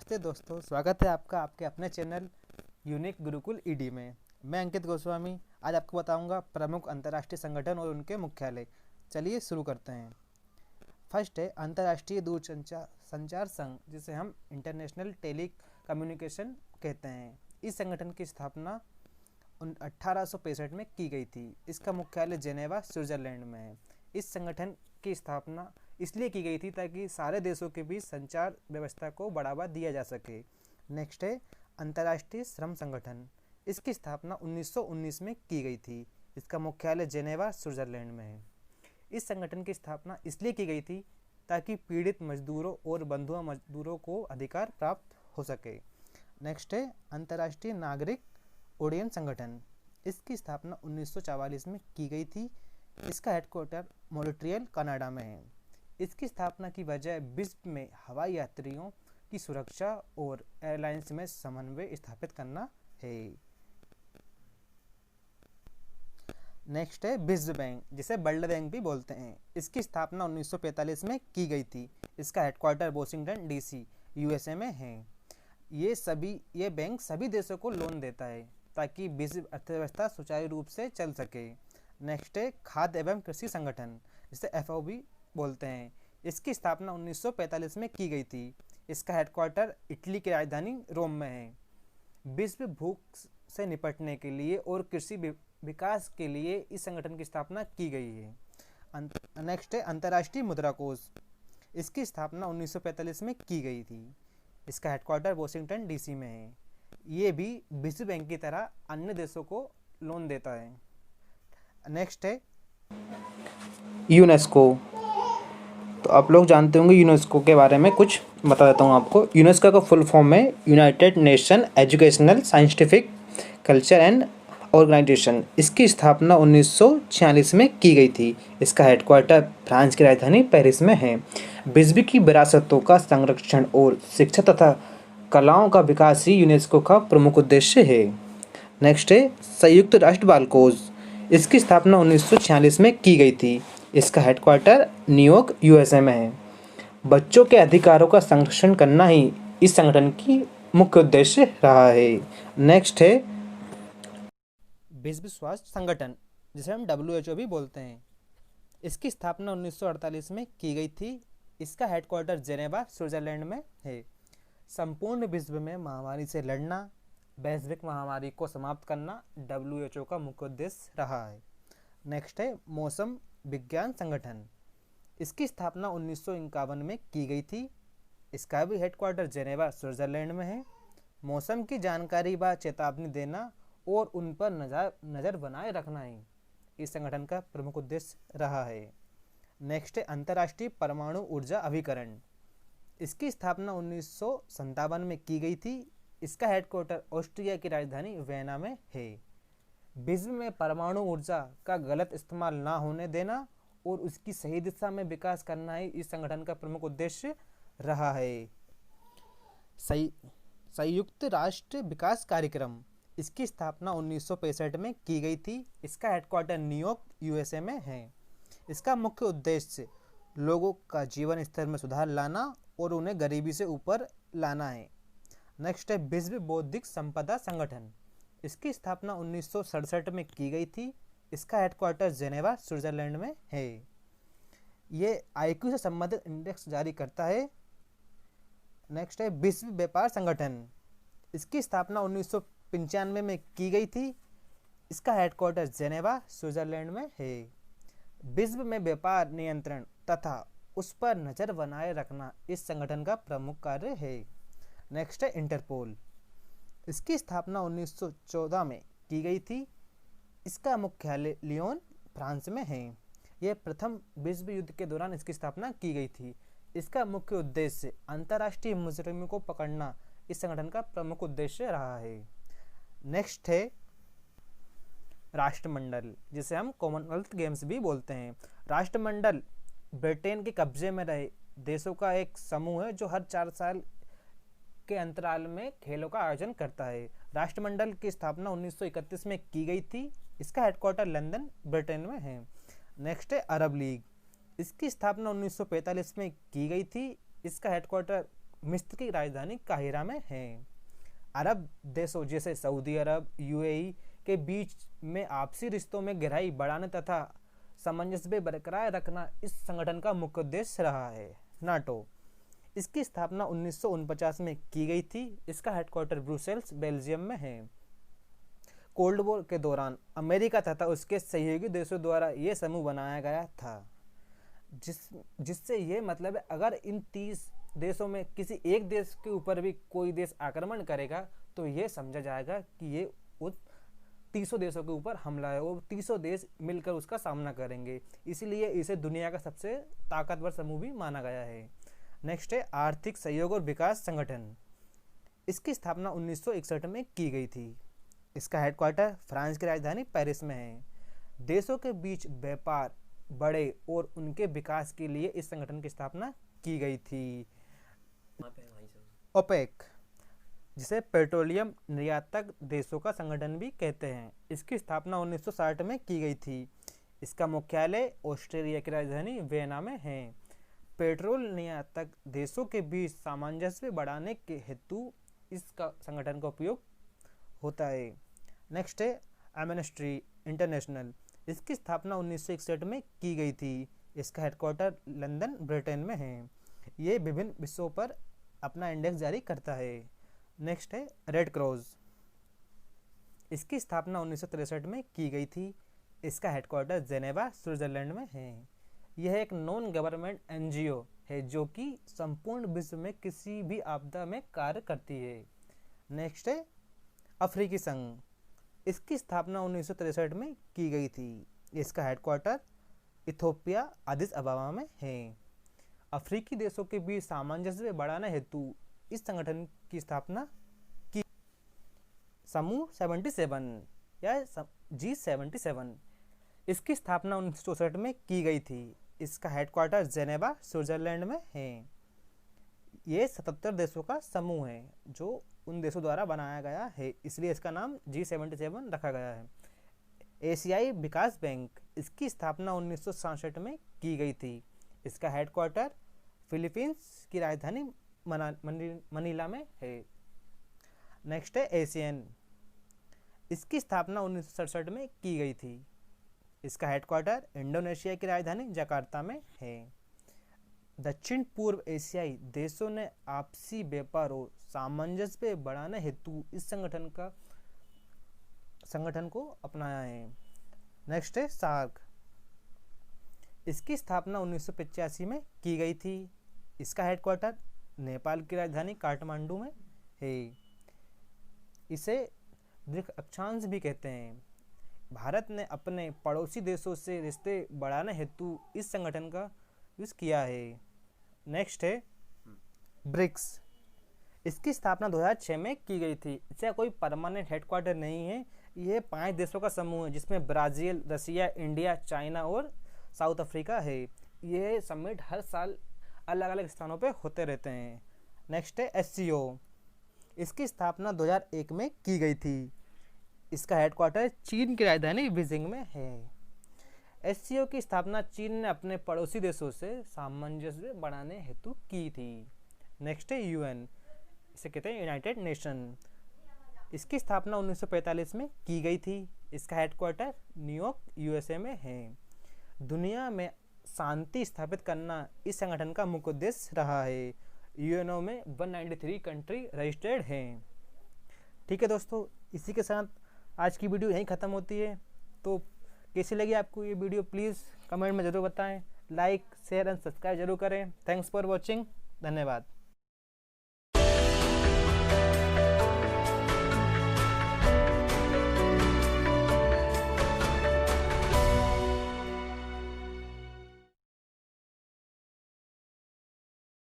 नमस्ते दोस्तों, स्वागत है आपका आपके अपने चैनल यूनिक गुरुकुल ईडी में। मैं अंकित गोस्वामी आज आपको बताऊंगा प्रमुख अंतर्राष्ट्रीय संगठन और उनके मुख्यालय। चलिए शुरू करते हैं। फर्स्ट है अंतर्राष्ट्रीय दूरसंचार संचार संघ, जिसे हम इंटरनेशनल टेली कम्युनिकेशन कहते हैं। इस संगठन की स्थापना 1865 में की गई थी। इसका मुख्यालय जेनेवा स्विट्जरलैंड में है। इस संगठन की स्थापना इसलिए की गई थी ताकि सारे देशों के बीच संचार व्यवस्था को बढ़ावा दिया जा सके। नेक्स्ट है अंतर्राष्ट्रीय श्रम संगठन। इसकी स्थापना 1919 में की गई थी। इसका मुख्यालय जेनेवा स्विट्जरलैंड में है। इस संगठन की स्थापना इसलिए की गई थी ताकि पीड़ित मजदूरों और बंधुआ मजदूरों को अधिकार प्राप्त हो सके। नेक्स्ट है अंतर्राष्ट्रीय नागरिक उड्डयन संगठन। इसकी स्थापना 1944 में की गई थी। इसका हेडक्वार्टर मॉन्ट्रियल कनाडा में है। इसकी स्थापना की वजह विश्व में हवाई यात्रियों की सुरक्षा और एयरलाइंस में समन्वय स्थापित करना है। नेक्स्ट है विश्व बैंक, जिसे वर्ल्ड बैंक भी बोलते हैं। इसकी स्थापना 1945 में की गई थी। इसका हेडक्वार्टर वॉशिंगटन डीसी यूएसए में है। ये बैंक सभी देशों को लोन देता है ताकि विश्व अर्थव्यवस्था सुचारू रूप से चल सके। नेक्स्ट है खाद्य एवं कृषि संगठन, जिसे एफओ भी बोलते हैं। इसकी स्थापना 1945 में की गई थी। इसका हेडक्वार्टर इटली की राजधानी रोम में है। विश्व भूख से निपटने के लिए और कृषि विकास के लिए इस संगठन की स्थापना की गई है। नेक्स्ट है अंतर्राष्ट्रीय मुद्रा कोष। इसकी स्थापना 1945 में की गई थी। इसका हेडक्वार्टर वॉशिंगटन डीसी में है। ये भी विश्व बैंक की तरह अन्य देशों को लोन देता है। नेक्स्ट है यूनेस्को। तो आप लोग जानते होंगे यूनेस्को के बारे में, कुछ बता देता हूँ आपको। यूनेस्को का फुल फॉर्म है United Nation Educational Scientific Culture and Organization. इसकी स्थापना 1946 में की गई थी। इसका हेडक्वार्टर फ्रांस की राजधानी पेरिस में है। विश्व की विरासतों का संरक्षण और शिक्षा तथा कलाओं का विकास ही यूनेस्को का प्रमुख उद्देश्य है। नेक्स्ट है संयुक्त राष्ट्र बाल कोष। इसकी स्थापना 1946 में की गई थी। इसका हेडक्वार्टर न्यूयॉर्क यूएसए में है। बच्चों के अधिकारों का संरक्षण करना ही इस संगठन की मुख्य उद्देश्य रहा है। नेक्स्ट है विश्व स्वास्थ्य संगठन, जिसे हम WHO भी बोलते हैं। इसकी स्थापना 1948 में की गई थी। इसका हेडक्वार्टर जेनेवा स्विट्जरलैंड में है। संपूर्ण विश्व में महामारी से लड़ना, वैश्विक महामारी को समाप्त करना WHO का मुख्य उद्देश्य रहा है। नेक्स्ट है मौसम विज्ञान संगठन। इसकी स्थापना 1951 में की गई थी। इसका भी हेडक्वार्टर जेनेवा स्विट्जरलैंड में है। मौसम की जानकारी व चेतावनी देना और उन पर नज़र बनाए रखना ही इस संगठन का प्रमुख उद्देश्य रहा है। नेक्स्ट है अंतर्राष्ट्रीय परमाणु ऊर्जा अभिकरण। इसकी स्थापना 1957 में की गई थी। इसका हेडक्वार्टर ऑस्ट्रिया की राजधानी वियना में है। विश्व में परमाणु ऊर्जा का गलत इस्तेमाल ना होने देना और उसकी सही दिशा में विकास करना ही इस संगठन का प्रमुख उद्देश्य रहा है। संयुक्त राष्ट्र विकास कार्यक्रम। इसकी स्थापना 1965 में की गई थी। इसका हेडक्वार्टर न्यूयॉर्क यूएसए में है। इसका मुख्य उद्देश्य लोगों का जीवन स्तर में सुधार लाना और उन्हें गरीबी से ऊपर लाना है। नेक्स्ट है विश्व बौद्धिक संपदा संगठन। इसकी स्थापना 1967 में की गई थी। इसका हेडक्वार्टर जेनेवा स्विट्जरलैंड में है। ये IQ से संबंधित इंडेक्स जारी करता है। नेक्स्ट है विश्व व्यापार संगठन। इसकी स्थापना 1995 में की गई थी। इसका हेडक्वार्टर जेनेवा स्विट्जरलैंड में है। विश्व में व्यापार नियंत्रण तथा उस पर नज़र बनाए रखना इस संगठन का प्रमुख कार्य है। नेक्स्ट है इंटरपोल। इसकी स्थापना 1914 में की गई थी। इसका मुख्यालय लियोन फ्रांस में है। यह प्रथम विश्व युद्ध के दौरान इसकी स्थापना की गई थी। इसका मुख्य उद्देश्य अंतर्राष्ट्रीय मुजरिमों को पकड़ना इस संगठन का प्रमुख उद्देश्य रहा है। नेक्स्ट है राष्ट्रमंडल, जिसे हम कॉमनवेल्थ गेम्स भी बोलते हैं। राष्ट्रमंडल ब्रिटेन के कब्जे में रहे देशों का एक समूह है जो हर 4 साल के अंतराल में खेलों का आयोजन करता है। राष्ट्रमंडल की स्थापना 1931 में की गई थी। इसका हेडक्वार्टर लंदन ब्रिटेन में है। नेक्स्ट है अरब लीग। इसकी स्थापना 1945 में की गई थी। इसका हेडक्वार्टर मिस्र की राजधानी काहिरा में है। अरब देशों जैसे सऊदी अरब, यूएई के बीच में आपसी रिश्तों में गहराई बढ़ाने तथा सामंजस्य बरकरार रखना इस संगठन का मुख्य उद्देश्य रहा है। नाटो, इसकी स्थापना 1949 में की गई थी। इसका हेडक्वार्टर ब्रुसेल्स, बेल्जियम में है। कोल्ड वॉर के दौरान अमेरिका तथा उसके सहयोगी देशों द्वारा यह समूह बनाया गया था, जिससे ये मतलब है अगर इन 30 देशों में किसी एक देश के ऊपर भी कोई देश आक्रमण करेगा तो ये समझा जाएगा कि ये उस 300 देशों के ऊपर हमला है और 300 देश मिलकर उसका सामना करेंगे। इसीलिए इसे दुनिया का सबसे ताकतवर समूह भी माना गया है। नेक्स्ट है आर्थिक सहयोग और विकास संगठन। इसकी स्थापना 1961 में की गई थी। इसका हेडक्वार्टर फ्रांस की राजधानी पेरिस में है। देशों के बीच व्यापार बढ़े और उनके विकास के लिए इस संगठन की स्थापना की गई थी। ओपेक, जिसे पेट्रोलियम निर्यातक देशों का संगठन भी कहते हैं, इसकी स्थापना 1960 में की गई थी। इसका मुख्यालय ऑस्ट्रेलिया की राजधानी वियना में है। पेट्रोल निर्यातक देशों के बीच सामंजस्य बढ़ाने के हेतु इसका संगठन का उपयोग होता है। नेक्स्ट है एमनेस्टी इंटरनेशनल। इसकी स्थापना 1961 में की गई थी। इसका हेडक्वार्टर लंदन, ब्रिटेन में है। ये विभिन्न विषयों पर अपना इंडेक्स जारी करता है। नेक्स्ट है रेड क्रॉस। इसकी स्थापना 1963 में की गई थी। इसका हेडक्वार्टर जेनेवा, स्विट्जरलैंड में है। यह एक नॉन गवर्नमेंट एनजीओ है जो कि संपूर्ण विश्व में किसी भी आपदा में कार्य करती है। नेक्स्ट है अफ्रीकी संघ। इसकी स्थापना 1963 में की गई थी। इसका हेडक्वार्टर इथियोपिया, अदिस अबाबा में है। अफ्रीकी देशों के बीच सामंजस्य बढ़ाने हेतु इस संगठन की स्थापना की। समूह 77 या G77। इसकी स्थापना 1964 में की गई थी। इसका हेडक्वार्टर जेनेवा, स्विट्जरलैंड में है। ये 77 देशों का समूह है जो उन देशों द्वारा बनाया गया है, इसलिए इसका नाम G77 रखा गया है। एशियाई विकास बैंक। इसकी स्थापना 1967 में की गई थी। इसका हेडक्वार्टर फिलीपींस की राजधानी मनीला में है। नेक्स्ट है एशियन। इसकी स्थापना 1967 में की गई थी। इसका हेडक्वार्टर इंडोनेशिया की राजधानी जकार्ता में है। दक्षिण पूर्व एशियाई देशों ने आपसी व्यापार और सामंजस्य बढ़ाने हेतु इस संगठन को अपनाया है। नेक्स्ट है सार्क। इसकी स्थापना 1985 में की गई थी। इसका हेडक्वार्टर नेपाल की राजधानी काठमांडू में है। इसे ब्रिक्स अक्षांश भी कहते हैं। भारत ने अपने पड़ोसी देशों से रिश्ते बढ़ाने हेतु इस संगठन का यूज़ किया है। नेक्स्ट है ब्रिक्स। इसकी स्थापना 2006 में की गई थी। इसका कोई परमानेंट हेडक्वार्टर नहीं है। यह 5 देशों का समूह है जिसमें ब्राज़ील, रसिया, इंडिया, चाइना और साउथ अफ्रीका है। ये समिट हर साल अलग अलग स्थानों पे होते रहते हैं। नेक्स्ट है SCO। इसकी स्थापना 2001 में की गई थी। इसका हेडक्वार्टर चीन की राजधानी बीजिंग में है। SCO की स्थापना चीन ने अपने पड़ोसी देशों से सामंजस्य बढ़ाने हेतु की थी। नेक्स्ट है UN। इसे कहते हैं यूनाइटेड नेशन। इसकी स्थापना 1945 में की गई थी। इसका हेडक्वार्टर न्यूयॉर्क, USA में है। दुनिया में शांति स्थापित करना इस संगठन का मुख्य उद्देश्य रहा है। UNO में 193 कंट्री रजिस्टर्ड हैं। ठीक है दोस्तों, इसी के साथ आज की वीडियो यहीं ख़त्म होती है। तो कैसी लगी आपको ये वीडियो, प्लीज़ कमेंट में ज़रूर बताएं। लाइक, शेयर एंड सब्सक्राइब जरूर करें। Thanks for watching. धन्यवाद।